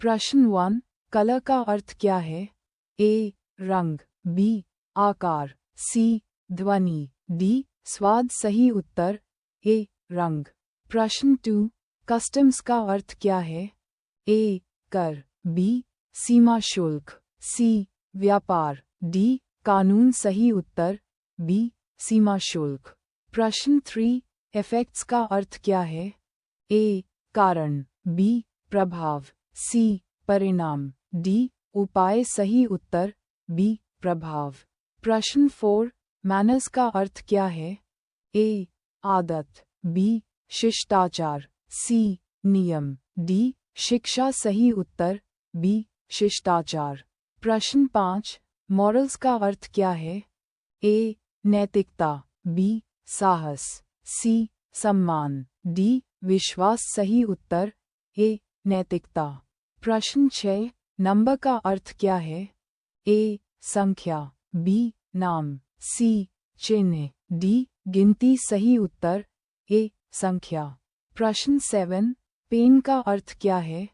प्रश्न 1, कलर का अर्थ क्या है? ए. रंग, बी. आकार, सी. ध्वनि, डी. स्वाद। सही उत्तर ए. रंग। प्रश्न 2, कस्टम्स का अर्थ क्या है? ए. कर, बी. सीमा शुल्क, सी. व्यापार, डी. कानून। सही उत्तर बी. सीमा शुल्क। प्रश्न 3, इफेक्ट्स का अर्थ क्या है? ए. कारण, बी. प्रभाव, सी. परिणाम, डी. उपाय। सही उत्तर बी. प्रभाव। प्रश्न 4, मैनर्स का अर्थ क्या है? ए. आदत, बी. शिष्टाचार, सी. नियम, डी. शिक्षा। सही उत्तर बी. शिष्टाचार। प्रश्न 5, मॉरल्स का अर्थ क्या है? ए. नैतिकता, बी. साहस, सी. सम्मान, डी. विश्वास। सही उत्तर ए. नैतिकता। प्रश्न 6, नंबर का अर्थ क्या है? ए. संख्या, बी. नाम, सी. चिन्ह, डी. गिनती। सही उत्तर ए. संख्या। प्रश्न 7, पेन का अर्थ क्या है?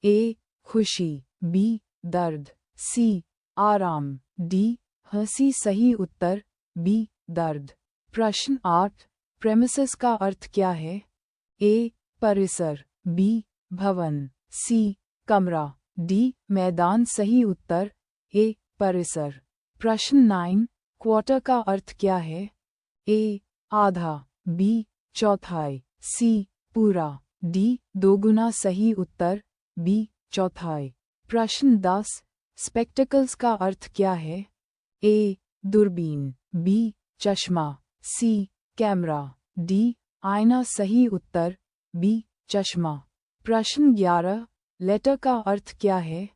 ए. खुशी, बी. दर्द, सी. आराम, डी. हंसी। सही उत्तर बी. दर्द। प्रश्न 8, प्रेमिसेस का अर्थ क्या है? ए. परिसर, बी. भवन, सी. कमरा, डी. मैदान। सही उत्तर ए. परिसर। प्रश्न 9, क्वार्टर का अर्थ क्या है? ए. आधा, बी. चौथाई, सी. पूरा, डी. दोगुना। सही उत्तर बी. चौथाई। प्रश्न 10, स्पेक्टिकल्स का अर्थ क्या है? ए. दूरबीन, बी. चश्मा, सी. Camera, D. आईना। सही उत्तर बी. चश्मा। प्रश्न 11, लेटर का अर्थ क्या है?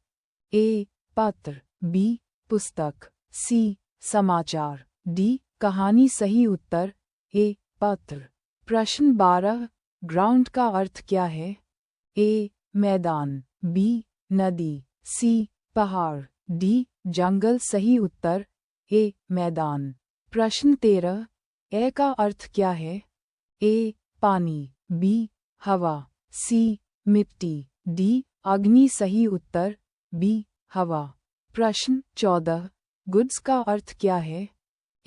ए. पत्र, बी. पुस्तक, सी. समाचार, डी. कहानी। सही उत्तर ए. पत्र। प्रश्न 12, ग्राउंड का अर्थ क्या है? ए. मैदान, बी. नदी, सी. पहाड़, डी. जंगल। सही उत्तर ए. मैदान। प्रश्न 13, एयर का अर्थ क्या है? ए. पानी, बी. हवा, सी. मिट्टी, डी. अग्नि। सही उत्तर बी. हवा। प्रश्न 14, गुड्स का अर्थ क्या है?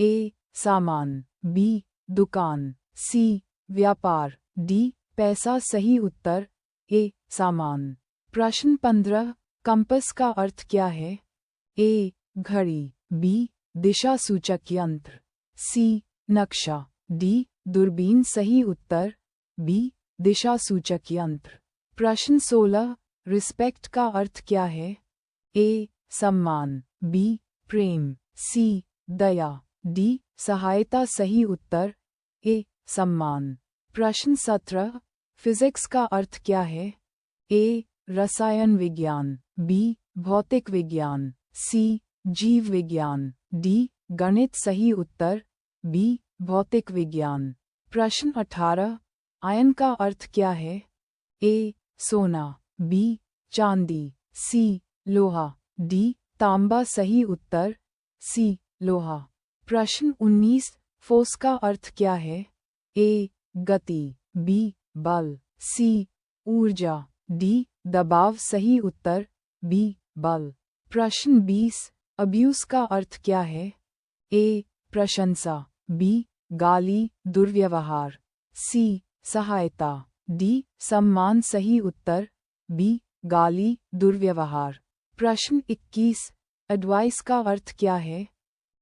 ए. सामान, बी. दुकान, सी. व्यापार, डी. पैसा। सही उत्तर ए. सामान। प्रश्न 15, कंपास का अर्थ क्या है? ए. घड़ी, बी. दिशा सूचक यंत्र, सी. नक्शा, डी. दूरबीन। सही उत्तर बी. दिशा सूचक यंत्र। प्रश्न 16, रिस्पेक्ट का अर्थ क्या है? ए. सम्मान, बी. प्रेम, सी. दया, डी. सहायता। सही उत्तर ए. सम्मान। प्रश्न 17, फिजिक्स का अर्थ क्या है? ए. रसायन विज्ञान, बी. भौतिक विज्ञान, सी. जीव विज्ञान, डी. गणित। सही उत्तर बी. भौतिक विज्ञान। प्रश्न 18, आयन का अर्थ क्या है? ए. सोना, बी. चांदी, सी. लोहा, डी. तांबा। सही उत्तर सी. लोहा। प्रश्न 19, फोर्स का अर्थ क्या है? ए. गति, बी. बल, सी. ऊर्जा, डी. दबाव। सही उत्तर बी. बल। प्रश्न 20, अब्यूज का अर्थ क्या है? ए. प्रशंसा, बी. गाली, दुर्व्यवहार, सी. सहायता, डी. सम्मान। सही उत्तर बी. गाली, दुर्व्यवहार। प्रश्न 21, एडवाइस का अर्थ क्या है?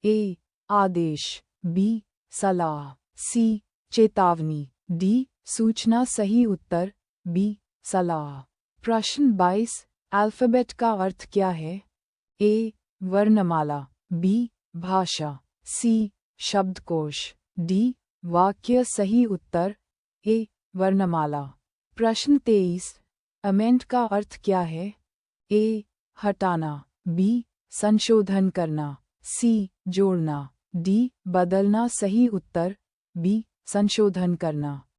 ए. आदेश, बी. सलाह, सी. चेतावनी, डी. सूचना। सही उत्तर बी. सलाह। प्रश्न 22, अल्फाबेट का अर्थ क्या है? ए. वर्णमाला, बी. भाषा, सी. शब्दकोश, डी. वाक्य। सही उत्तर ए. वर्णमाला। प्रश्न 23, अमेंड का अर्थ क्या है? ए. हटाना, बी. संशोधन करना, सी. जोड़ना, डी. बदलना। सही उत्तर बी. संशोधन करना।